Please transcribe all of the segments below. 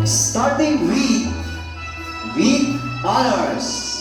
Starting with honors.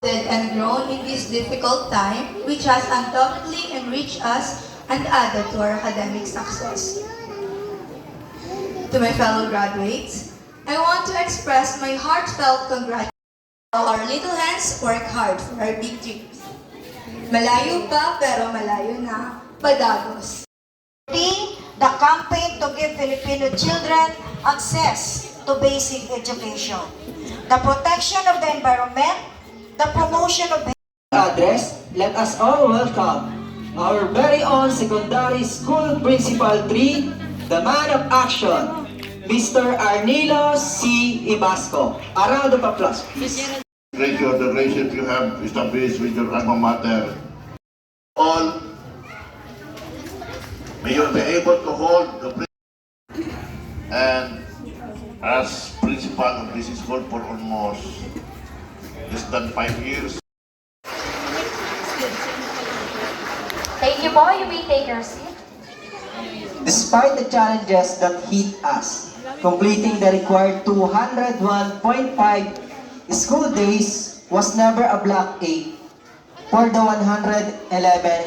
And grown in this difficult time, which has undoubtedly enriched us and added to our academic success. To my fellow graduates, I want to express my heartfelt congratulations. Our little hands work hard for our big dreams. Malayo pa pero malayo na, padagos. The campaign to give Filipino children access to basic education, the protection of the environment, the promotion of Address, let us all welcome our very own secondary school principal 3, the man of action, Mr. Arnilo C. Ibasco. A round of applause, please. Great your the relationship you have established with your alma mater. All may you be able to hold the and as principal of this school for almost less than 5 years. Thank you po. You may take your seat. Despite the challenges that hit us, completing the required 201.5 school days was never a block 8 for the 111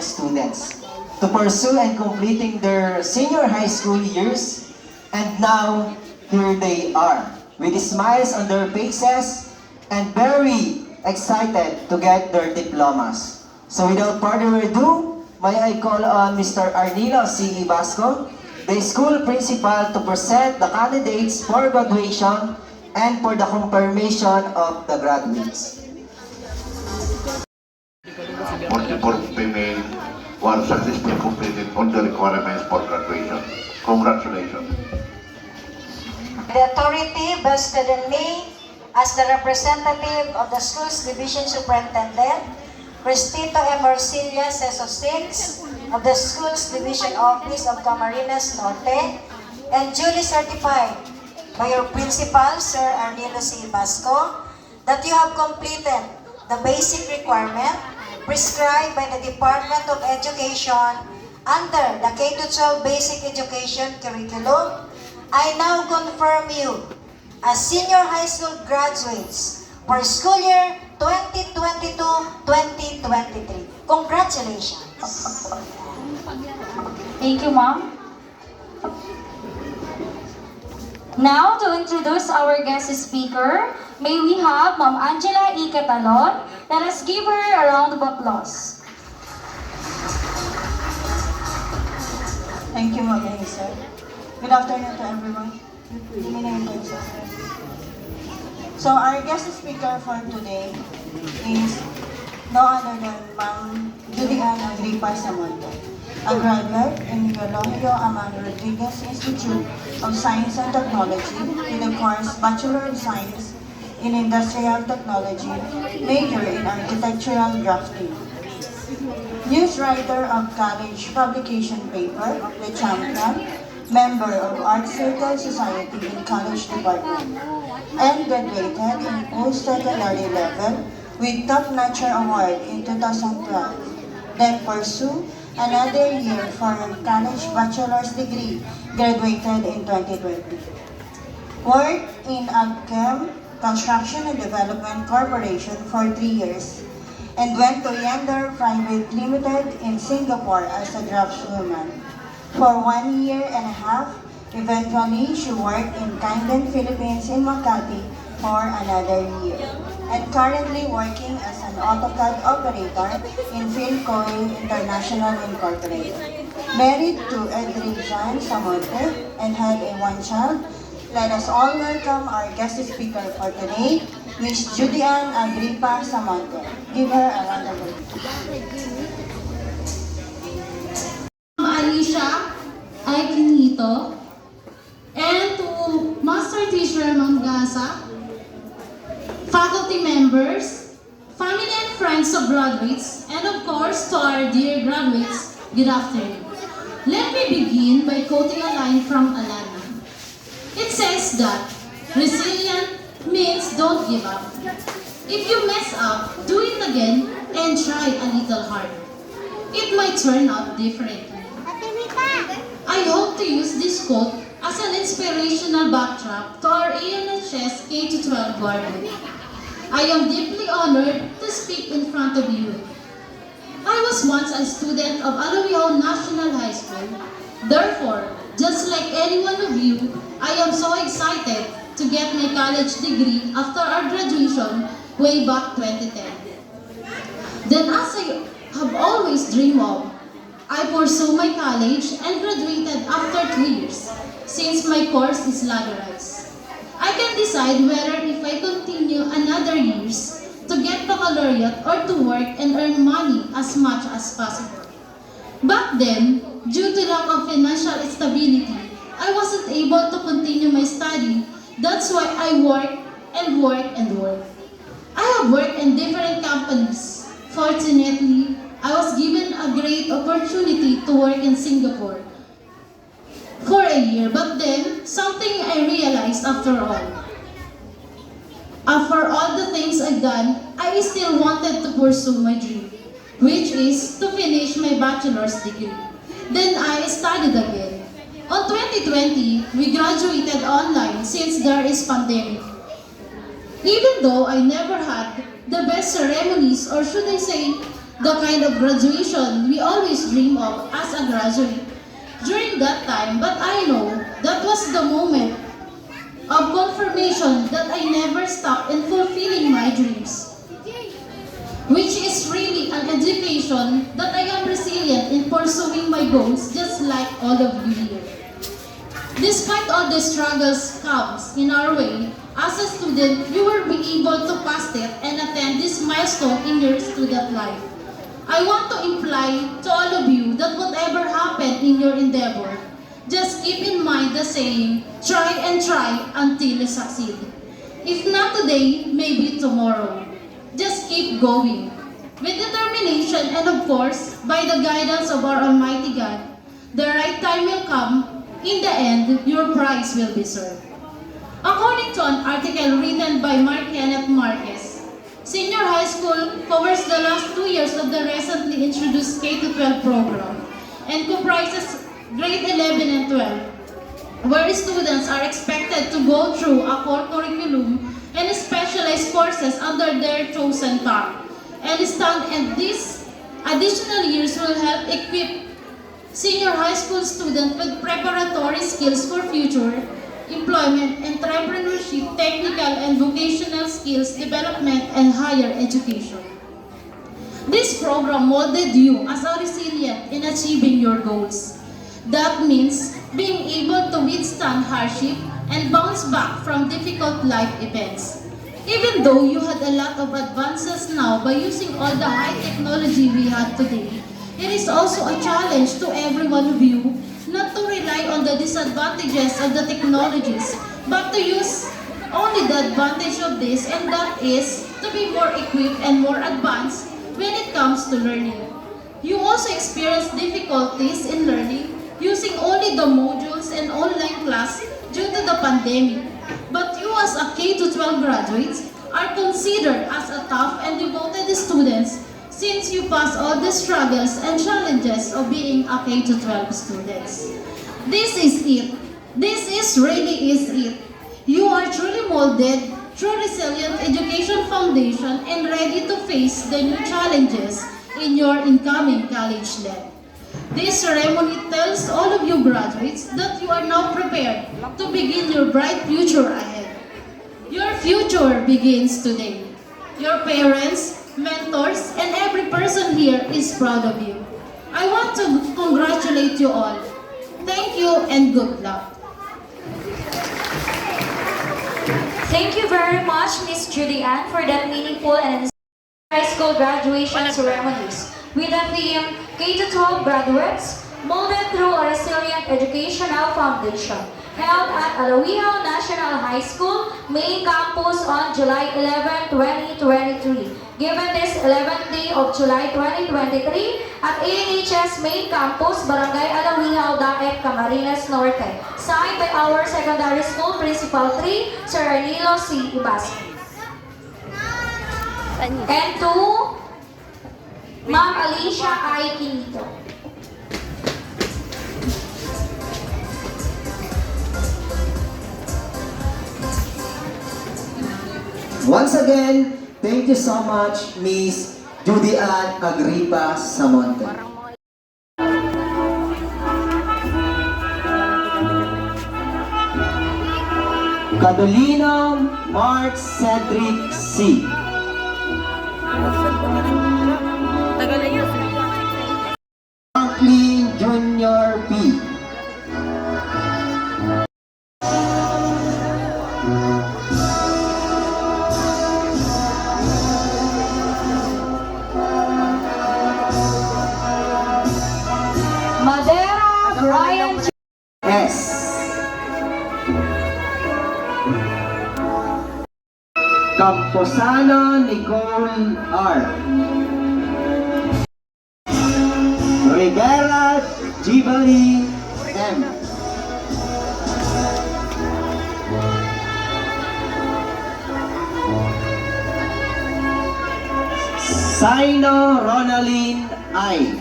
students to pursue and completing their senior high school years, and now here they are with smiles on their faces and very excited to get their diplomas. So without further ado, may I call on Mr. Arnilo C. Ibasco, the school principal, to present the candidates for graduation and for the confirmation of the graduates. 44 female who have successfully completed all the requirements for graduation. Congratulations. the authority vested in me as the representative of the school's division superintendent, Cristito M. Orsilia, CESO 6, of the school's division office of Camarines Norte, and duly certified by your principal, Sir Arnilo C. Basco, that you have completed the basic requirement prescribed by the Department of Education under the K-12 Basic Education Curriculum. I now confirm you as senior high school graduates for school year 2022-2023. Congratulations! Thank you, Ma'am. Now, to introduce our guest speaker, may we have Ma'am Angela E. Catalon. Let us give her a round of applause. Thank you, Ma'am Sir. Good afternoon to everyone. So our guest speaker for today is no other than Ma'am Juliana Gripa Samonte, a graduate in Eulogio Amano Rodriguez Institute of Science and Technology in the course Bachelor of Science in Industrial Technology, major in Architectural Drafting. Newswriter of college publication paper, The Champion, member of Art Circle Society in College Department, and graduated in post-secondary level with Top Notcher Award in 2012. Then pursue another year for college bachelor's degree, graduated in 2020. Worked in AgChem Construction and Development Corporation for 3 years, and went to Yandar Private Limited in Singapore as a draftswoman. For 1 year and a half, eventually she worked in Kainden, Philippines in Makati for another year, and currently working as an AutoCAD operator in Philcoil International Incorporated. Married to Edrin Jan Samonte and had one child. Let us all welcome our guest speaker for today, Miss Judy Ann Agrippa Samonte. Give her a round of applause. Alicia Aikinito, and to Master Teacher Mangasa, faculty members, family and friends of graduates, and of course to our dear graduates, good afternoon. Let me begin by quoting a line from Alana. It says that resilient means don't give up. If you mess up, do it again and try a little harder. It might turn out differently. I hope to use this quote as an inspirational backdrop to our ANHS K-12 graduate. I am deeply honored to speak in front of you. I was once a student of Aloyao National High School. Therefore, just like any one of you, I am so excited to get my college degree after our graduation way back 2010. Then as I have always dreamed of, I pursued my college and graduated after 2 years, since my course is lateralized. I can decide whether if I continue another years to get baccalaureate or to work and earn money as much as possible. Back then, due to lack of financial stability, I wasn't able to continue my study. That's why I work and work and work. I have worked in different companies. Fortunately, I was given a great opportunity to work in Singapore for a year, but then something I realized after all. After all the things I've done, I still wanted to pursue my dream, which is to finish my bachelor's degree. Then I studied again. On 2020, we graduated online since there is pandemic. Even though I never had the best ceremonies, or should I say, the kind of graduation we always dream of as a graduate during that time, but I know that was the moment of confirmation that I never stopped in fulfilling my dreams, which is really an education that I am resilient in pursuing my goals just like all of you here. Despite all the struggles comes in our way, as a student, you will be able to pass it and attend this milestone in your student life. I want to imply to all of you that whatever happened in your endeavor, just keep in mind the saying, try and try until you succeed. If not today, maybe tomorrow. Just keep going. With determination and of course, by the guidance of our Almighty God, the right time will come. In the end, your prize will be served. According to an article written by Mark Kenneth Marquez, Senior High School covers the last 2 years of the recently introduced K-12 program and comprises grade 11 and 12, where students are expected to go through a core curriculum and specialized courses under their chosen path. And these additional years will help equip senior high school students with preparatory skills for future employment, entrepreneurship, technical and vocational skills development, and higher education. This program molded you as a resilient in achieving your goals. That means being able to withstand hardship and bounce back from difficult life events. Even though you had a lot of advances now by using all the high technology we have today, it is also a challenge to every one of you not to rely on the disadvantages of the technologies, but to use only the advantage of this, and that is to be more equipped and more advanced when it comes to learning. You also experience difficulties in learning using only the modules and online class due to the pandemic. But you as a K-12 graduates are considered as a tough and devoted students since you pass all the struggles and challenges of being a K-12 students. This is it. This is really is it. You are truly molded through resilient education foundation and ready to face the new challenges in your incoming college life. This ceremony tells all of you graduates that you are now prepared to begin your bright future ahead. Your future begins today. Your parents, mentors, and every person here is proud of you. I want to congratulate you all. Thank you and good luck. Thank you very much, Miss Judy Ann, for that meaningful and inspiring high school graduation ceremonies with the theme K-12 graduates molded through a resilient educational foundation, held at Alawiao National High School, main campus on July 11, 2023. Given this 11th day of July 2023 at ANHS main campus, Barangay Alawiao, Daet, Camarines Norte. Signed by our secondary school principal 3, Sir Arnilo C. Ibasco. And to Ma'am Alicia I. Quinito. Once again, thank you so much, Miss Judy Ann Agripa Samonte. Cadolino Mark Cedric C. Franklin Junior P. Madera Brian S. Camposano Nicole R. Rivera Gibali M. Saino Ronaline I.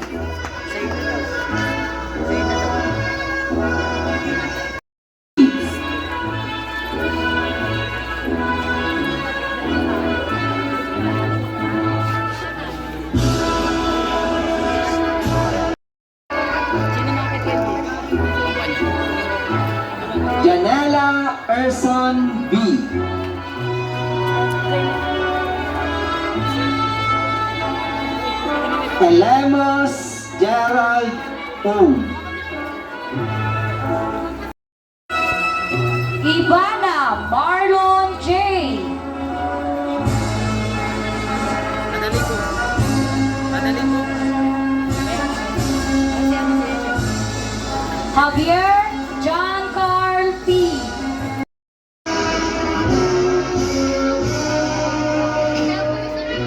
Janela Erson B. Elemos Gerald O. Ivana Marlon J. Javier John Carl P.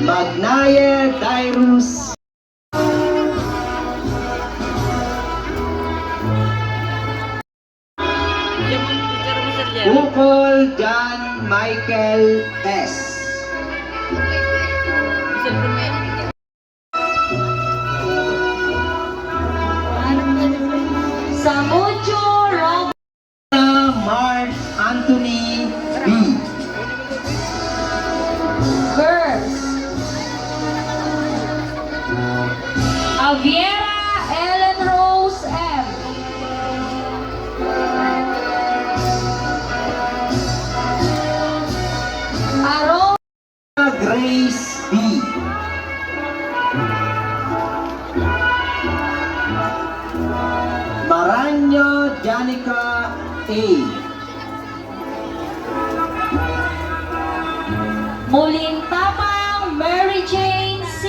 Magnaye Dyrus. Ukol John Michael S. Samucho Rob. Mark Anthony B. Girls. Aviera Ellen Rose M. Aaron Grace B. Maranyo Janica A. Muling Tapang Mary Jane C.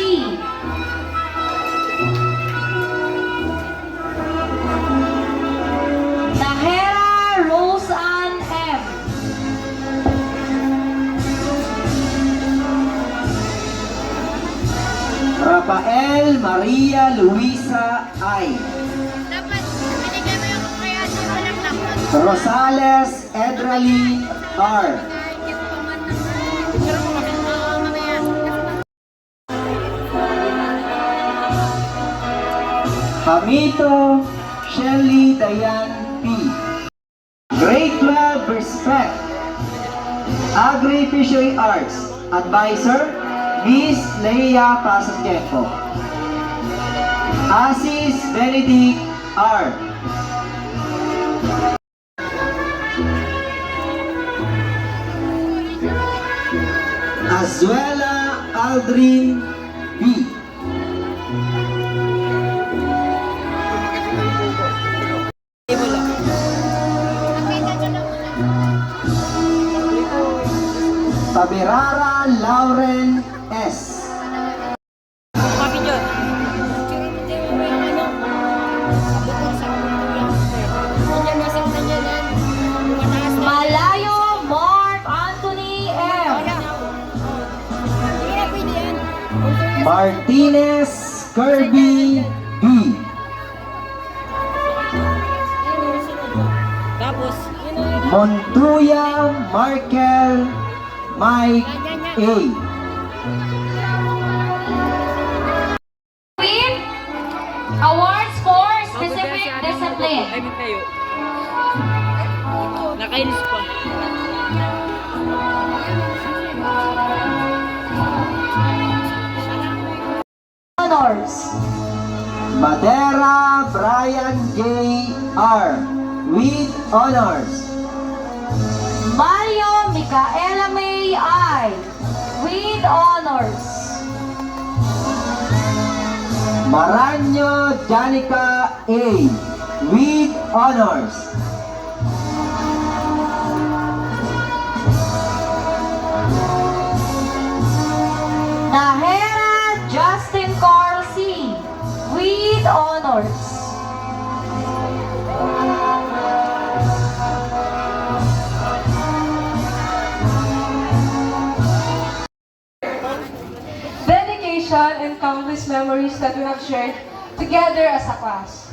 Nahera Rose Ann M. Rafael Maria Luisa I. Rosales Edralyn R. Hamito Shelly Dayan P. Grade 12 Respect. Agri-Fishery Arts, Advisor, Miss Leia Pasatiempo. Asis Benedict R. Azuela Aldrin B. Tabirara Lauren S. Malayo Mark Anthony M. Martinez Kirby B. Montuya Markel Mike A. With awards for specific discipline. Nakainis pa. Honors. Madera Brian J. R. with honors. Mario Micaela May I. with honors. Maranyo Janica A. with honors. Nahera Justin Carl C. with honors. Dedication and countless memories that we have shared together as a class.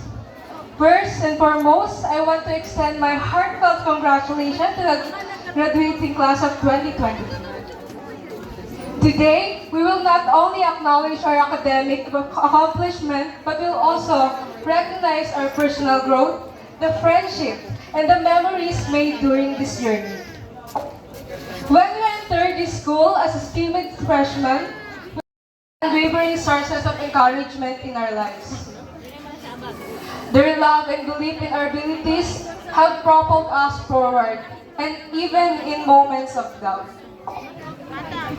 First and foremost, I want to extend my heartfelt congratulations to the graduating class of 2022. Today, we will not only acknowledge our academic accomplishment, but will also recognize our personal growth, the friendship, and the memories made during this journey. When we entered this school as a timid freshman, we had unwavering sources of encouragement in our lives. Their love and belief in our abilities have propelled us forward, and even in moments of doubt.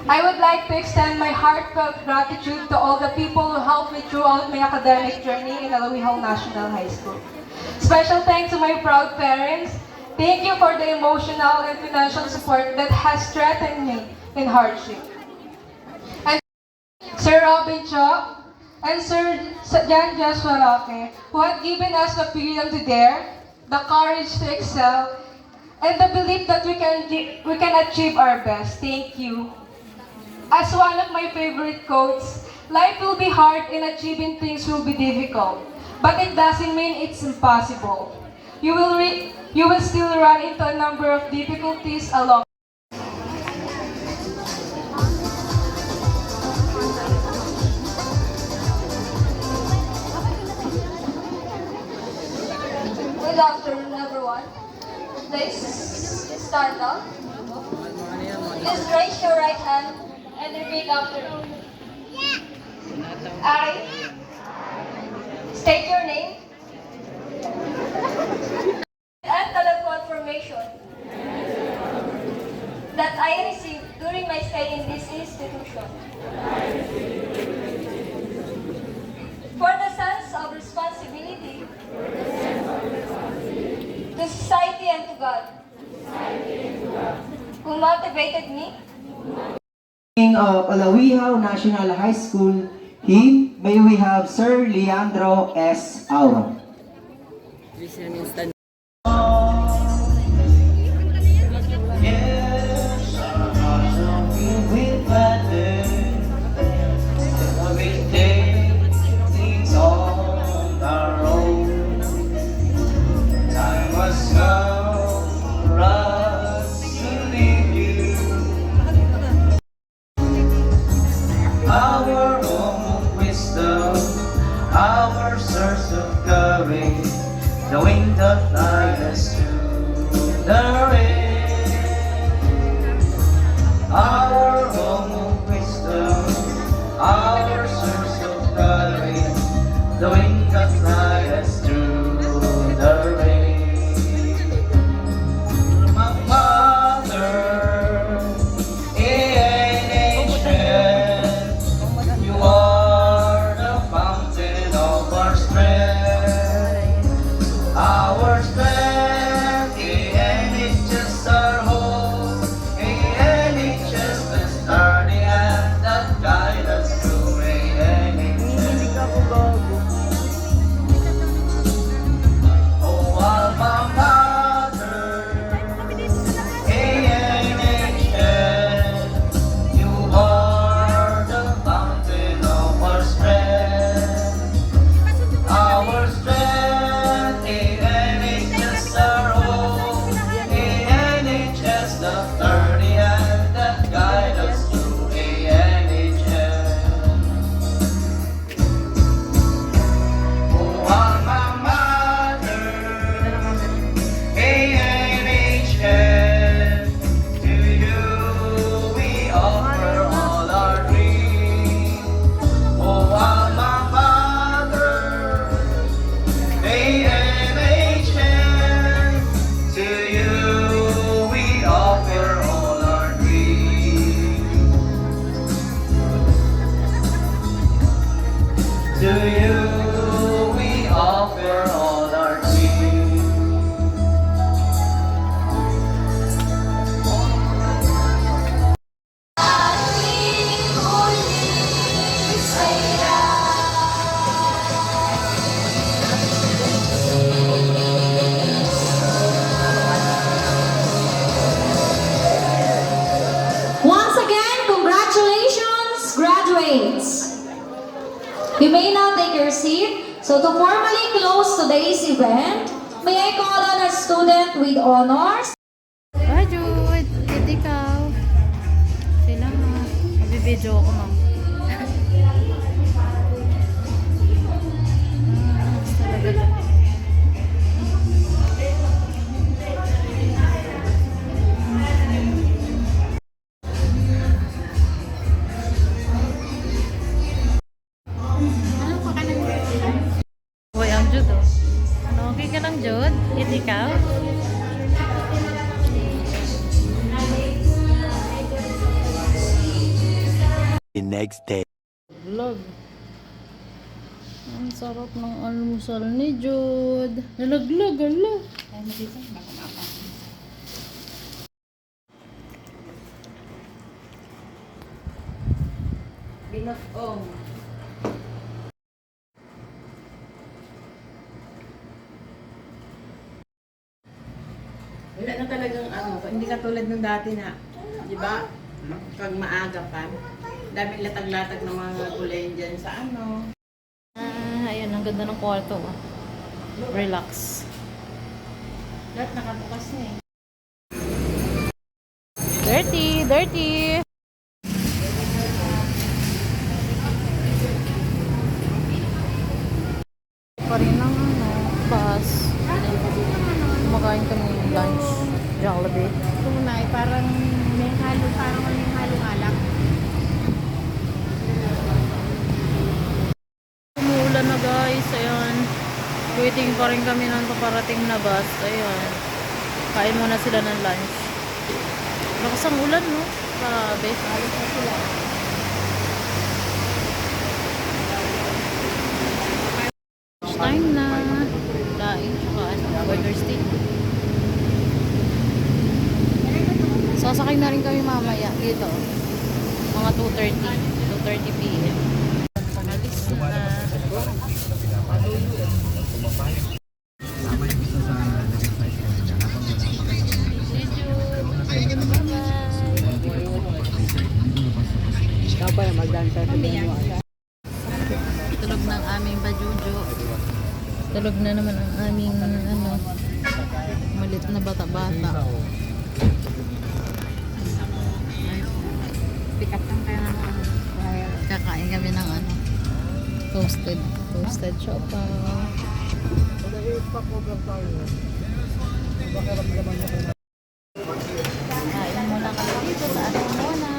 I would like to extend my heartfelt gratitude to all the people who helped me throughout my academic journey in Alawihaw National High School. Special thanks to my proud parents. Thank you for the emotional and financial support that has strengthened me in hardship. And Sir Robin Chok and Sir Jan Joshua Roque, who had given us the freedom to dare, the courage to excel, and the belief that we can achieve our best. Thank you. As one of my favorite quotes, life will be hard and achieving things will be difficult, but it doesn't mean it's impossible. You will still run into a number of difficulties along. Good afternoon, everyone. Please stand up. Please raise your right hand and repeat after me. I state your name and the confirmation that I received during my stay in this institution. For the sense of responsibility to society and to God, who motivated me. Of Alawihaw National High School, him, may we have Sir Leandro S. Auro. Our own wisdom, our source of courage, the wind that lies us to the rain. To you we offer all our dreams. Once again, congratulations, graduates! You may now take your seat. So to formally close today's event, may I call on a student with honors? Graduate, at ikaw. Sila nga. Mabibidyo ako, ma'am. Talaga. Hoy, ang Jud, oh. Ano, okay ka lang, Jud? At ikaw? The next day. Vlog. Ang sarap ng almusal ni Jude. Nalaglag, ala. Binatong. Wala na talagang ano, hindi katulad ng dati na, di ba? Pag maaga pa, daming latag-latag ng mga gulayan dyan sa ano. Ayan, ang ganda ng kwarto. Oh. Relax. Lahat nakabukas na eh. Dirty, dirty. Pa rin ang ano, bus. Kumakain kami ng lunch. Jollibee. Ito muna ay parang may halong alak. Umuulan na guys, ayan. Waiting pa rin kami ng paparating na bus. Ayan. Kain muna sila ng lunch. Lakas ang ulan, no? Grabe. Alis na sila. Lunch time na. Laing, tsaka ano, burger steak. Sasakay na rin kami mamaya dito. Mga 2:30 p.m. Alis na. Tulog ng aming bajujo. Tulog na naman ang aming ano, malit na bata-bata. Pick up lang kayo ng ano. Kakain kami ng ano, toasted siopaw. Kain muna kami dito sa ating muna.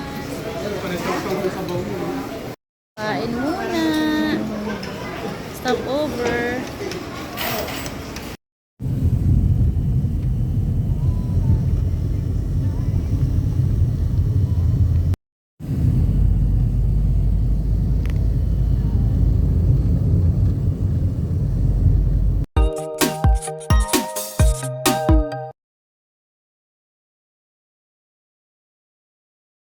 Kain muna.